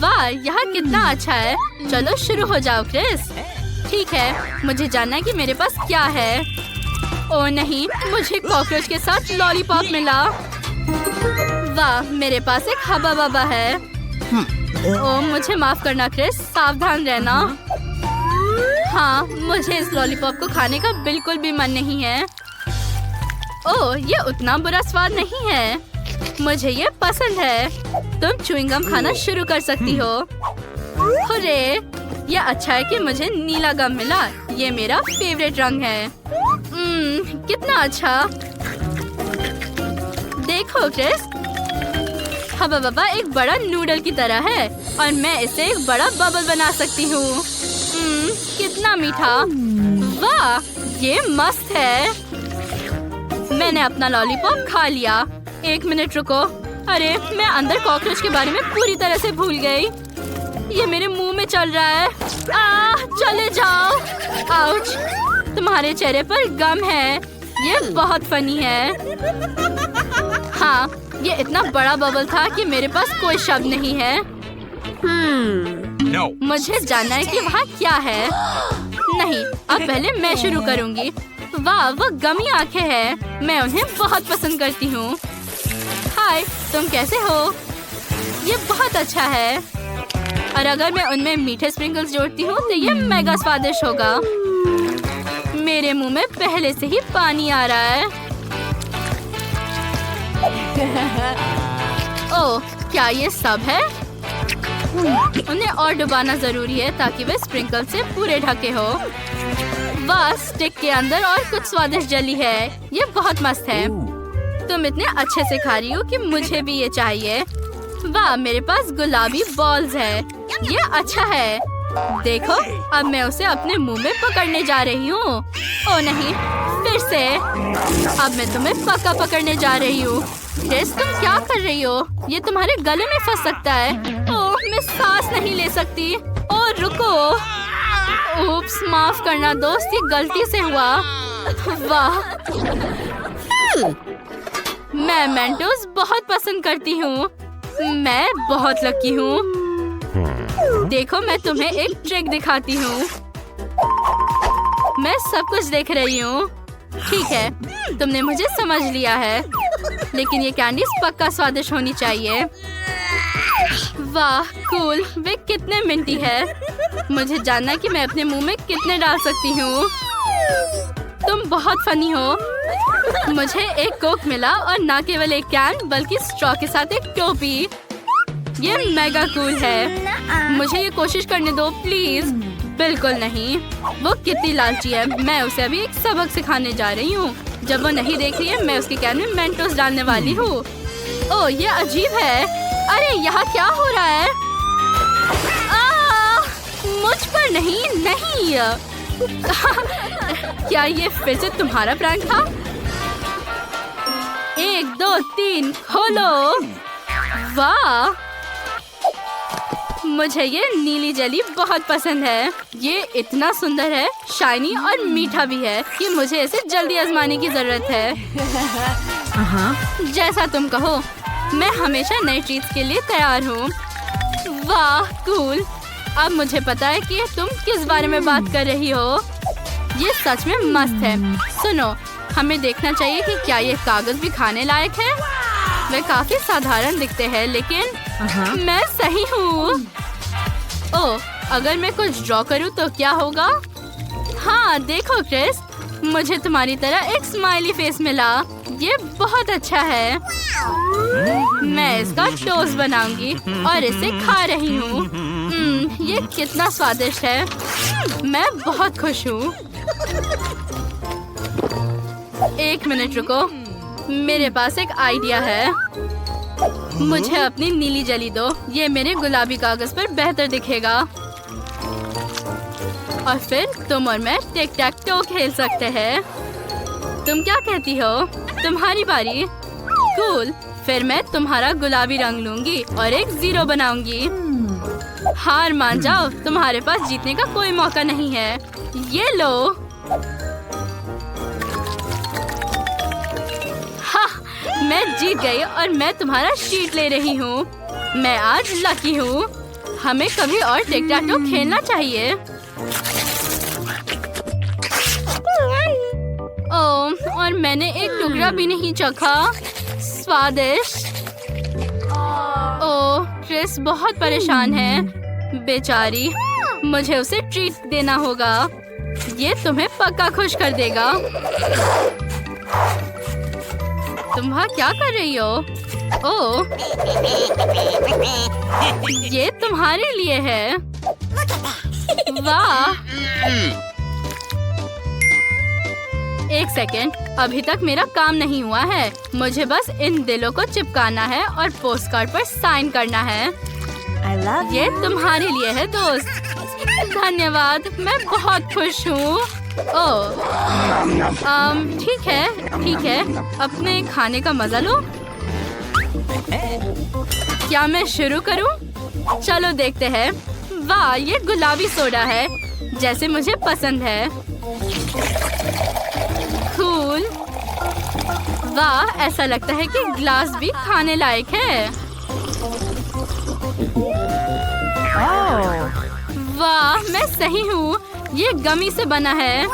वाह, यहाँ कितना अच्छा है। चलो शुरू हो जाओ क्रिस। ठीक है, मुझे जानना है कि मेरे पास क्या है। ओह नहीं, मुझे कॉकरोच के साथ लॉलीपॉप मिला। वाह, मेरे पास एक हबा बबा है। ओह मुझे माफ करना क्रिस, सावधान रहना। हाँ, मुझे इस लॉलीपॉप को खाने का बिल्कुल भी मन नहीं है। ओह, ये उतना बुरा स्वाद नहीं है। मुझे ये पसंद है। तुम च्युइंग गम खाना शुरू कर सकती हो। हुर्रे! ये अच्छा है कि मुझे नीला गम मिला। ये मेरा फेवरेट रंग है। कितना अच्छा। देखो क्रिस, हबा बबा एक बड़ा नूडल की तरह है और मैं इसे एक बड़ा बबल बना सकती हूँ। कितना मीठा। वाह, ये मस्त है। मैंने अपना लॉलीपॉप खा लिया। एक मिनट रुको। अरे, मैं अंदर कॉकरोच के बारे में पूरी तरह से भूल गई। ये मेरे मुंह में चल रहा है। चले जाओ। आउच, तुम्हारे चेहरे पर गम है। ये बहुत फनी है। हाँ, ये इतना बड़ा बबल था कि मेरे पास कोई शब्द नहीं है। मुझे जानना है कि वहाँ क्या है। नहीं, अब पहले मैं शुरू करूँगी। वाह, वो गमी आंखें हैं। मैं उन्हें बहुत पसंद करती हूँ। हाय, तुम कैसे हो? ये बहुत अच्छा है। और अगर मैं उनमें मीठे स्प्रिंकल्स जोड़ती हूँ तो ये मेगा स्वादिष्ट होगा। मेरे मुंह में पहले से ही पानी आ रहा है। ओह, क्या ये सब है? उन्हें और डुबाना जरूरी है ताकि वे स्प्रिंकल से पूरे ढके हो। वाह, स्टिक के अंदर और कुछ स्वादिष्ट जली है। ये बहुत मस्त है। तुम इतने अच्छे से खा रही हो कि मुझे भी ये चाहिए। वाह, मेरे पास गुलाबी बॉल्स है। ये अच्छा है। देखो, अब मैं उसे अपने मुंह में पकड़ने जा रही हूँ। ओह नहीं, फिर से। अब मैं तुम्हें पक्का पकड़ने जा रही हूँ। क्रिस, तुम क्या कर रही हो? ये तुम्हारे गले में फंस सकता है। ओह, मैं सांस नहीं ले सकती। ओह रुको। उप्स, माफ करना दोस्त, ये गलती से हुआ। वाह, मैं मेंटोस बहुत पसंद करती हूँ। मैं बहुत लकी हूँ। देखो, मैं तुम्हें एक ट्रिक दिखाती हूँ। मैं सब कुछ देख रही हूँ। ठीक है, तुमने मुझे समझ लिया है। लेकिन ये कैंडीज पक्का स्वादिष्ट होनी चाहिए। वाह, कूल। वे कितने मिंटी है। मुझे जानना है कि मैं अपने मुंह में कितने डाल सकती हूँ। तुम बहुत फनी हो। मुझे एक कोक मिला और ना केवल एक कैन बल्कि स्ट्रॉ के साथ एक टोपी। ये मेगा कूल है। मुझे ये कोशिश करने दो प्लीज। बिल्कुल नहीं। वो कितनी लालची है। मैं उसे अभी एक सबक सिखाने जा रही हूँ। जब वो नहीं देख रही है, मैं उसके कैन में मेंटोस डालने वाली हूँ। ओह, ये अजीब है। अरे, यहाँ क्या हो रहा है? मुझ पर नहीं। क्या ये फिर से तुम्हारा प्रैंक था? 1 2 3 खोलो। वाह, मुझे ये नीली जेली बहुत पसंद है। ये इतना सुंदर है, शाइनी और मीठा भी है कि मुझे इसे जल्दी आजमाने की जरूरत है। जैसा तुम कहो। मैं हमेशा नई ट्रीट्स के लिए तैयार हूँ। वाह, कूल। अब मुझे पता है कि तुम किस बारे में बात कर रही हो। ये सच में मस्त है। सुनो, हमें देखना चाहिए कि क्या ये कागज भी खाने लायक है। वे काफी साधारण दिखते हैं, लेकिन मैं सही हूँ। ओह, अगर मैं कुछ ड्रॉ करूँ तो क्या होगा? हाँ, देखो क्रिस, मुझे तुम्हारी तरह एक स्माइली फेस मिला। ये बहुत अच्छा है। मैं इसका टोस्ट बनाऊंगी और इसे खा रही हूँ। ये कितना स्वादिष्ट है। मैं बहुत खुश हूँ। एक मिनट रुको, मेरे पास एक आइडिया है। मुझे अपनी नीली जेली दो। ये मेरे गुलाबी कागज पर बेहतर दिखेगा। और फिर तुम और मैं टिक टैक टो खेल सकते हैं। तुम क्या कहती हो? तुम्हारी बारी। कूल। फिर मैं तुम्हारा गुलाबी रंग लूंगी और एक 0 बनाऊंगी। हार मान जाओ, तुम्हारे पास जीतने का कोई मौका नहीं है। ये लो। हाँ, मैं जीत गई और मैं तुम्हारा शीट ले रही हूँ। मैं आज लकी हूँ। हमें कभी और टिक-टैक-टो खेलना चाहिए। ओह, और मैंने एक टुकड़ा भी नहीं चखा। स्वादिष्ट। ओह, क्रिस बहुत परेशान है। बेचारी, मुझे उसे ट्रीट देना होगा। ये तुम्हें पक्का खुश कर देगा। तुम वहाँ क्या कर रही हो? ओह, ये तुम्हारे लिए है। वाह! एक सेकेंड, अभी तक मेरा काम नहीं हुआ है। मुझे बस इन दिलों को चिपकाना है और पोस्ट कार्ड पर साइन करना है। ये तुम्हारे लिए है दोस्त। धन्यवाद, मैं बहुत खुश हूँ। ओह, ठीक है, अपने खाने का मजा लो। क्या मैं शुरू करूँ? चलो देखते हैं। वाह, ये गुलाबी सोडा है, जैसे मुझे पसंद है। कूल। वाह, ऐसा लगता है कि ग्लास भी खाने लायक है। वाह, मैं सही हूँ। ये गमी से बना है।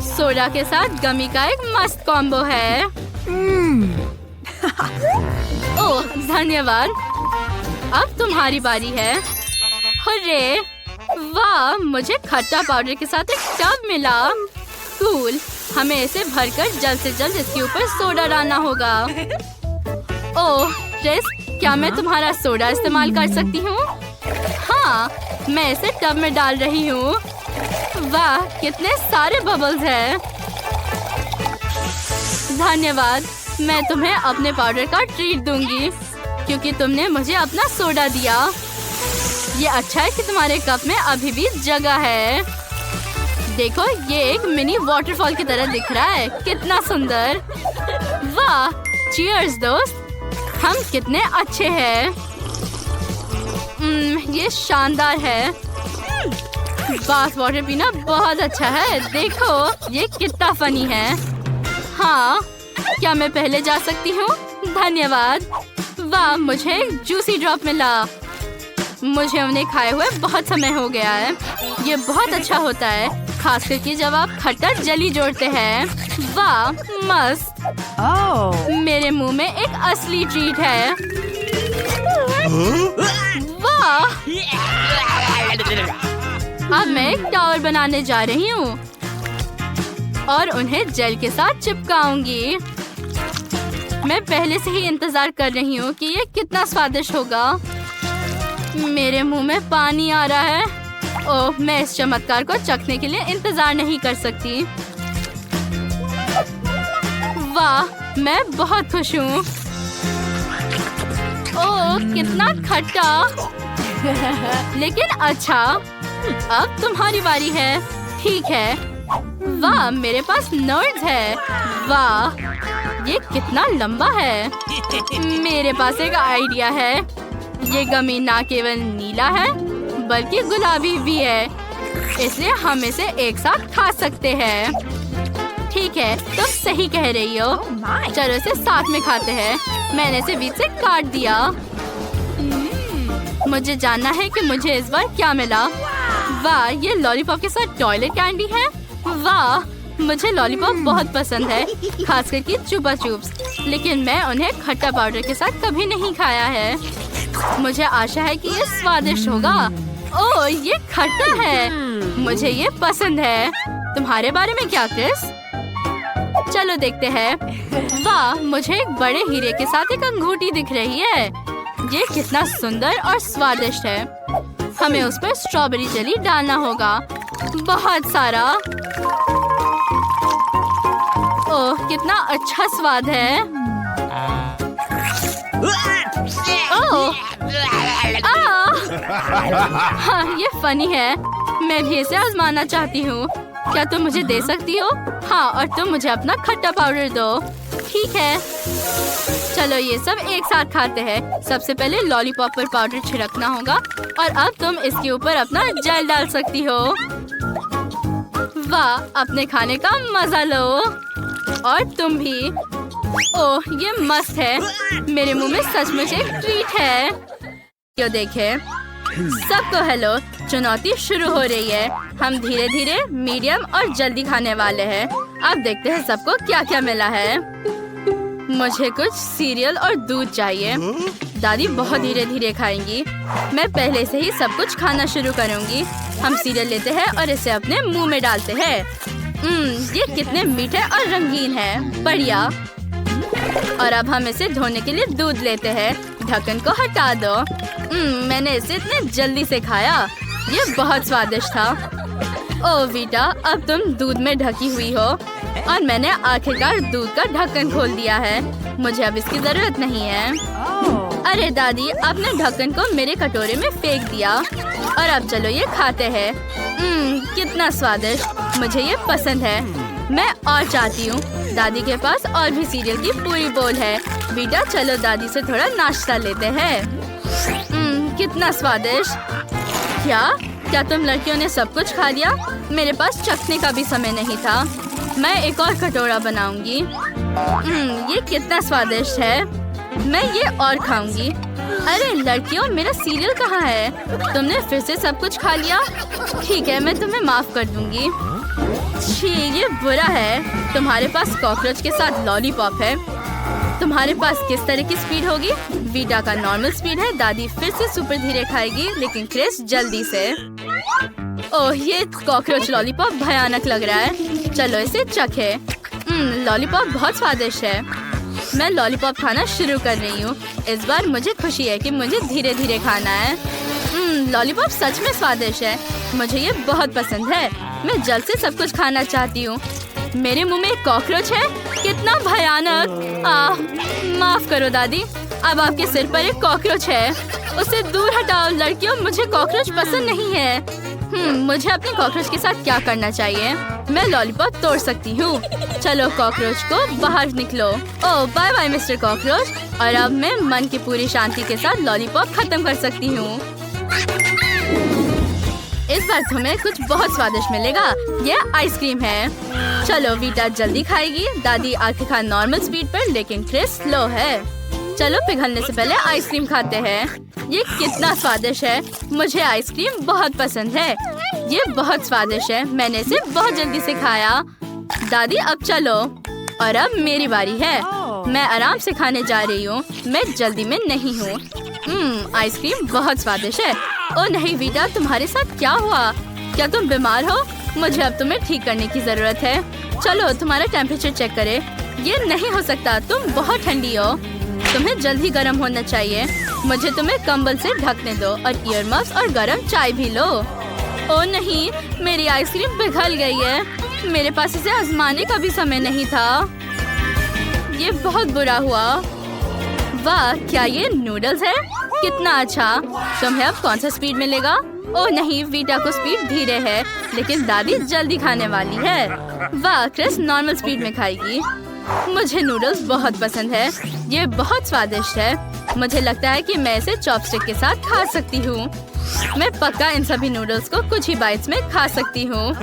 सोडा के साथ गमी का एक मस्त कॉम्बो है। ओह, धन्यवाद। अब तुम्हारी बारी है। हुर्रे! वाह, मुझे खट्टा पाउडर के साथ एक टब मिला। कूल। हमें इसे भरकर जल्द से जल्द इसके ऊपर सोडा डालना होगा। ओह, क्रिस, क्या मैं तुम्हारा सोडा इस्तेमाल कर सकती हूँ? हाँ, मैं इसे टब में डाल रही हूँ। वाह, कितने सारे बबल्स हैं। धन्यवाद, मैं तुम्हें अपने पाउडर का ट्रीट दूंगी क्योंकि तुमने मुझे अपना सोडा दिया। ये अच्छा है कि तुम्हारे कप में अभी भी जगह है। देखो, ये एक मिनी वाटरफॉल की तरह दिख रहा है। कितना सुंदर। वाह, चीयर्स दोस्त। हम कितने अच्छे हैं। ये शानदार है। बाथ वाटर पीना बहुत अच्छा है। देखो, ये कितना फनी है। हाँ, क्या मैं पहले जा सकती हूँ? धन्यवाद। वाह, मुझे एक जूसी ड्रॉप मिला। मुझे उन्हें खाए हुए बहुत समय हो गया है। ये बहुत अच्छा होता है, खास करके जब आप खट्टा जेली जोड़ते हैं। वाह, मस्त। मेरे मुंह में एक असली ट्रीट है। वाह! अब मैं एक टावर बनाने जा रही हूँ और उन्हें जेल के साथ चिपकाऊंगी। मैं पहले से ही इंतजार कर रही हूँ कि ये कितना स्वादिष्ट होगा। मेरे मुंह में पानी आ रहा है। ओह, मैं इस चमत्कार को चखने के लिए इंतजार नहीं कर सकती। वाह, मैं बहुत खुश हूँ। ओह, कितना खट्टा। लेकिन अच्छा, अब तुम्हारी बारी है। ठीक है। वाह, मेरे पास नट्स है। वाह, ये कितना लंबा है। मेरे पास एक आइडिया है। ये गमी ना केवल नीला है बल्कि गुलाबी भी है, इसलिए हम इसे एक साथ खा सकते हैं। ठीक है, तुम सही कह रही हो। चलो इसे साथ में खाते हैं। मैंने इसे बीच से काट दिया। मुझे जानना है कि मुझे इस बार क्या मिला। वाह, ये लॉलीपॉप के साथ टॉयलेट कैंडी है। वाह, मुझे लॉलीपॉप बहुत पसंद है, खास करके चुपा चुप्स। लेकिन मैं उन्हें खट्टा पाउडर के साथ कभी नहीं खाया है। मुझे आशा है कि ये स्वादिष्ट होगा। ओह, ये खट्टा है। मुझे ये पसंद है। तुम्हारे बारे में क्या क्रिस? चलो देखते हैं। वाह, मुझे एक बड़े हीरे के साथ एक अंगूठी दिख रही है। ये कितना सुंदर और स्वादिष्ट है। हमें उस पर स्ट्रॉबेरी जेली डालना होगा, बहुत सारा। ओह, कितना अच्छा स्वाद है। ओह, हाँ, ये फनी है। मैं भी इसे आजमाना चाहती हूँ। क्या तुम मुझे दे सकती हो? हाँ, और तुम मुझे अपना खट्टा पाउडर दो। ठीक है, चलो ये सब एक साथ खाते हैं। सबसे पहले लॉलीपॉप पर पाउडर छिड़कना होगा और अब तुम इसके ऊपर अपना जेल डाल सकती हो। वाह, अपने खाने का मजा लो। और तुम भी। ओह ये मस्त है। मेरे मुंह में सचमुच एक ट्रीट है। क्यों देखे सबको हेलो। चुनौती शुरू हो रही है। हम धीरे धीरे मीडियम और जल्दी खाने वाले हैं। अब देखते हैं सबको क्या क्या मिला है। मुझे कुछ सीरियल और दूध चाहिए। दादी बहुत धीरे धीरे खाएंगी। मैं पहले से ही सब कुछ खाना शुरू करूंगी। हम सीरियल लेते हैं और इसे अपने मुंह में डालते हैं। ये कितने मीठे और रंगीन है। बढ़िया। और अब हम इसे धोने के लिए दूध लेते हैं। ढक्कन को हटा दो। मैंने इसे इतने जल्दी से खाया। ये बहुत स्वादिष्ट था। ओह वीटा, अब तुम दूध में ढकी हुई हो और मैंने आखिरकार दूध का ढक्कन खोल दिया है। मुझे अब इसकी जरूरत नहीं है। अरे दादी, आपने ढक्कन को मेरे कटोरे में फेंक दिया। और अब चलो ये खाते हैं। कितना स्वादिष्ट। मुझे ये पसंद है। मैं और चाहती हूँ। दादी के पास और भी सीरियल की पूरी बोल है। बेटा चलो दादी से थोड़ा नाश्ता लेते हैं। कितना स्वादिष्ट। क्या तुम लड़कियों ने सब कुछ खा लिया? मेरे पास चखने का भी समय नहीं था। मैं एक और कटोरा बनाऊंगी। ये कितना स्वादिष्ट है। मैं ये और खाऊंगी। अरे लड़कियों, मेरा सीरियल कहाँ है? तुमने फिर से सब कुछ खा लिया। ठीक है, मैं तुम्हें माफ कर दूंगी। छी, ये बुरा है। तुम्हारे पास कॉकरोच के साथ लॉलीपॉप है। तुम्हारे पास किस तरह की स्पीड होगी? वीटा का नॉर्मल स्पीड है। दादी फिर से सुपर धीरे खाएगी, लेकिन क्रिस जल्दी से। ओह ये कॉकरोच लॉलीपॉप भयानक लग रहा है। चलो इसे चखे। लॉलीपॉप बहुत स्वादिष्ट है। मैं लॉलीपॉप खाना शुरू कर रही हूँ। इस बार मुझे खुशी है कि मुझे धीरे धीरे खाना है। लॉलीपॉप सच में स्वादिष्ट है। मुझे ये बहुत पसंद है। मैं जल्द से सब कुछ खाना चाहती हूँ। मेरे मुंह में एक कॉकरोच है। कितना भयानक। माफ करो दादी, अब आपके सिर पर एक कॉकरोच है। उसे दूर हटाओ लड़कियों, मुझे कॉकरोच पसंद नहीं है। मुझे अपने कॉकरोच के साथ क्या करना चाहिए? मैं लॉलीपॉप तोड़ सकती हूँ। चलो कॉकरोच को बाहर निकलो। ओह बाय बाय मिस्टर कॉकरोच। और अब मैं मन की पूरी शांति के साथ लॉलीपॉप खत्म कर सकती हूँ। इस बार तुम्हें कुछ बहुत स्वादिष्ट मिलेगा। ये आइसक्रीम है। चलो वीटा जल्दी खाएगी। दादी आखिरकार नॉर्मल स्पीड पर, लेकिन क्रिस स्लो है। चलो पिघलने से पहले आइसक्रीम खाते हैं। ये कितना स्वादिष्ट है। मुझे आइसक्रीम बहुत पसंद है। ये बहुत स्वादिष्ट है। मैंने इसे बहुत जल्दी से खाया। दादी अब चलो। और अब मेरी बारी है। मैं आराम से खाने जा रही हूँ। मैं जल्दी में नहीं हूँ। आइसक्रीम बहुत स्वादिष्ट है। ओह नहीं वीटा, तुम्हारे साथ क्या हुआ? क्या तुम बीमार हो? मुझे अब तुम्हें ठीक करने की जरूरत है। चलो तुम्हारा टेम्परेचर चेक करें। ये नहीं हो सकता, तुम बहुत ठंडी हो। तुम्हें जल्दी गर्म होना चाहिए। मुझे तुम्हें कंबल से ढकने दो और ईयर मफ्स और गर्म चाय भी लो। ओह नहीं, मेरी आइसक्रीम पिघल गई है। मेरे पास इसे आजमाने का भी समय नहीं था। ये बहुत बुरा हुआ। वाह, क्या ये नूडल्स है? कितना अच्छा। तुम्हें अब कौन सा स्पीड मिलेगा? ओह नहीं, वीटा को स्पीड धीरे है, लेकिन दादी जल्दी खाने वाली है। वाह, क्रिस नॉर्मल स्पीड में खाएगी। मुझे नूडल्स बहुत पसंद है। ये बहुत स्वादिष्ट है। मुझे लगता है कि मैं इसे चॉपस्टिक के साथ खा सकती हूँ। मैं पक्का इन सभी नूडल्स को कुछ ही बाइट्स में खा सकती हूँ।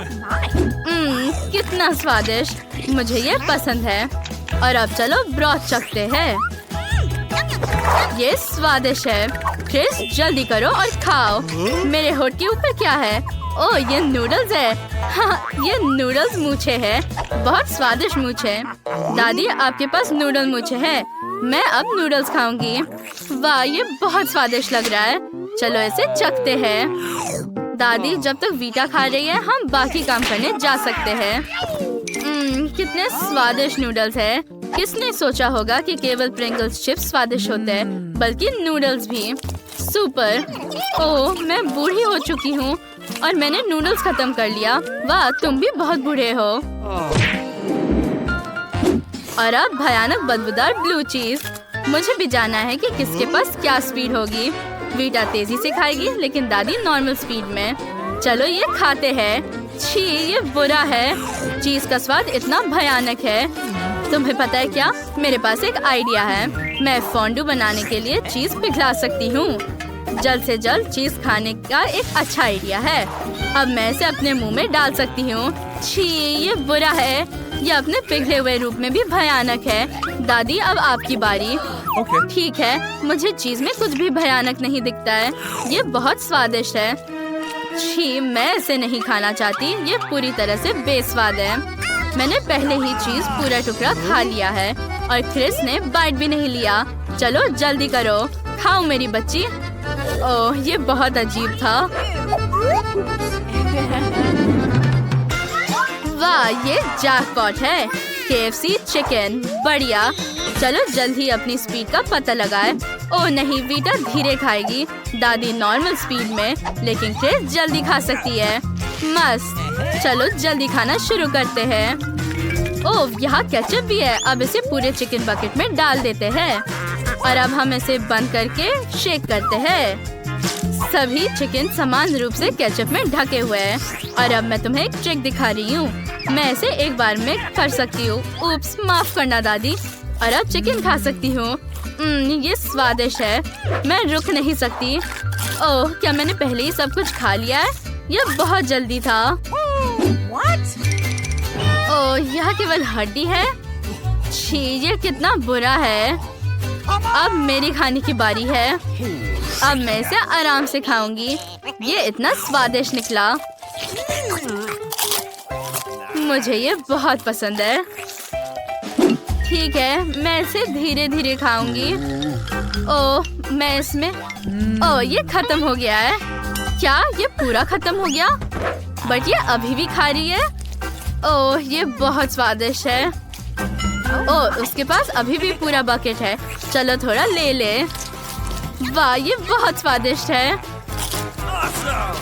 कितना स्वादिष्ट। मुझे ये पसंद है। और अब चलो ब्रॉथ चखते हैं। ये स्वादिष्ट है। क्रिस जल्दी करो और खाओ। मेरे होठ के ऊपर क्या है? ओह ये नूडल्स है। हाँ, ये नूडल्स मूछे है। बहुत स्वादिष्ट मूछे। दादी आपके पास नूडल मूछे है। मैं अब नूडल्स खाऊंगी। वाह, ये बहुत स्वादिष्ट लग रहा है। चलो इसे चखते हैं। दादी जब तक वीटा खा रही है, हम बाकी काम करने जा सकते हैं। कितने स्वादिष्ट नूडल्स है। किसने सोचा होगा कि केवल प्रिंगल्स चिप्स स्वादिष्ट होते हैं, बल्कि नूडल्स भी। सुपर। ओह मैं बूढ़ी हो चुकी हूँ और मैंने नूडल्स खत्म कर लिया। वाह, तुम भी बहुत बूढ़े हो। और अब भयानक बदबूदार ब्लू चीज। मुझे भी जानना है कि किसके पास क्या स्पीड होगी। वीटा तेजी से खाएगी, लेकिन दादी नॉर्मल स्पीड में। चलो ये खाते हैं। छी, ये बुरा है। चीज का स्वाद इतना भयानक है। तुम्हें पता है क्या? मेरे पास एक आइडिया है। मैं फोंडू बनाने के लिए चीज पिघला सकती हूँ। जल्द से जल्द चीज खाने का एक अच्छा आइडिया है। अब मैं इसे अपने मुंह में डाल सकती हूँ। छी, ये बुरा है। ये अपने पिघले हुए रूप में भी भयानक है। दादी अब आपकी बारी। ठीक है, मुझे चीज में कुछ भी भयानक नहीं दिखता है। ये बहुत स्वादिष्ट है। छी, मैं इसे नहीं खाना चाहती। ये पूरी तरह से बेस्वाद है। मैंने पहले ही चीज पूरा टुकड़ा खा लिया है और क्रिस ने बाइट भी नहीं लिया। चलो जल्दी करो, खाओ मेरी बच्ची। ओह, ये बहुत अजीब था। वाह, ये जैकपॉट है। KFC चिकन, बढ़िया। चलो जल्दी अपनी स्पीड का पता लगाए। ओह नहीं, वीटा धीरे खाएगी, दादी नॉर्मल स्पीड में, लेकिन क्रिस जल्दी खा सकती है। मस्त। चलो जल्दी खाना शुरू करते हैं। ओह, यहाँ केचप भी है। अब इसे पूरे चिकन बकेट में डाल देते हैं और अब हम इसे बंद करके शेक करते हैं। सभी चिकन समान रूप से केचप में ढके हुए हैं। और अब मैं तुम्हें एक ट्रिक दिखा रही हूँ। मैं इसे एक बार में कर सकती हूँ। उप्स, माफ करना दादी। और अब चिकन खा सकती हूँ। ये स्वादिष्ट है, मैं रुक नहीं सकती। ओह, क्या मैंने पहले ही सब कुछ खा लिया है? यह बहुत जल्दी था। ओह, यह केवल हड्डी है। छी, ये कितना बुरा है। अब मेरी खाने की बारी है। अब मैं इसे आराम से खाऊंगी। ये इतना स्वादिष्ट निकला। मुझे ये बहुत पसंद है। ठीक है, मैं इसे धीरे धीरे खाऊंगी। ओह, मैं इसमें ओह, ये खत्म हो गया है। क्या ये पूरा खत्म हो गया? बट ये अभी भी खा रही है। ओह, ये बहुत स्वादिष्ट है। ओह, उसके पास अभी भी पूरा बकेट है। चलो थोड़ा ले ले। वाह, ये बहुत स्वादिष्ट है।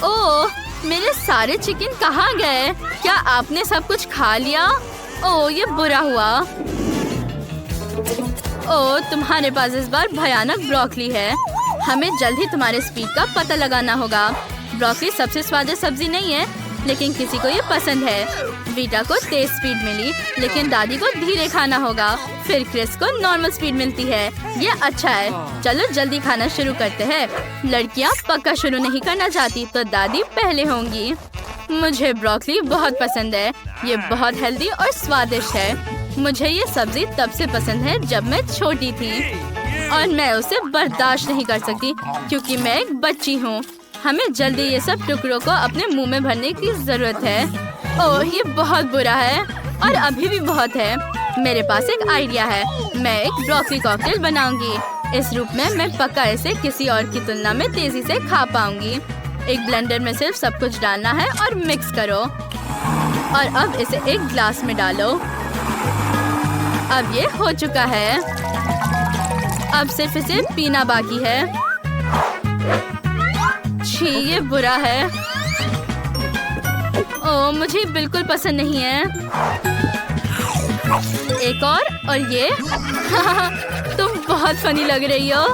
ओह, मेरे सारे चिकन कहाँ गए? क्या आपने सब कुछ खा लिया? ओह, ये बुरा हुआ। ओह, तुम्हारे पास इस बार भयानक ब्रोकली है। हमें जल्द ही तुम्हारे स्पीड का पता लगाना होगा। ब्रोकली सबसे स्वादिष्ट सब्जी नहीं है, लेकिन किसी को ये पसंद है। वीटा को तेज स्पीड मिली, लेकिन दादी को धीरे खाना होगा। फिर क्रिस को नॉर्मल स्पीड मिलती है। ये अच्छा है। चलो जल्दी खाना शुरू करते हैं। लड़कियाँ पक्का शुरू नहीं करना चाहती, तो दादी पहले होंगी। मुझे ब्रोकली बहुत पसंद है। ये बहुत हेल्दी और स्वादिष्ट है। मुझे ये सब्जी तब से पसंद है जब मैं छोटी थी और मैं उसे बर्दाश्त नहीं कर सकती क्योंकि मैं एक बच्ची हूँ। हमें जल्दी ये सब टुकड़ों को अपने मुंह में भरने की जरूरत है। ओह, ये बहुत बुरा है और अभी भी बहुत है। मेरे पास एक आइडिया है। मैं एक ब्रोकली कॉकटेल बनाऊंगी। इस रूप में मैं पक्का इसे किसी और की तुलना में तेजी से खा पाऊंगी। एक ब्लेंडर में सिर्फ सब कुछ डालना है और मिक्स करो और अब इसे एक ग्लास में डालो। अब ये हो चुका है। अब सिर्फ इसे पीना बाकी है। छी, ये बुरा है। ओह, मुझे बिल्कुल पसंद नहीं है। एक और ये तुम बहुत फनी लग रही हो।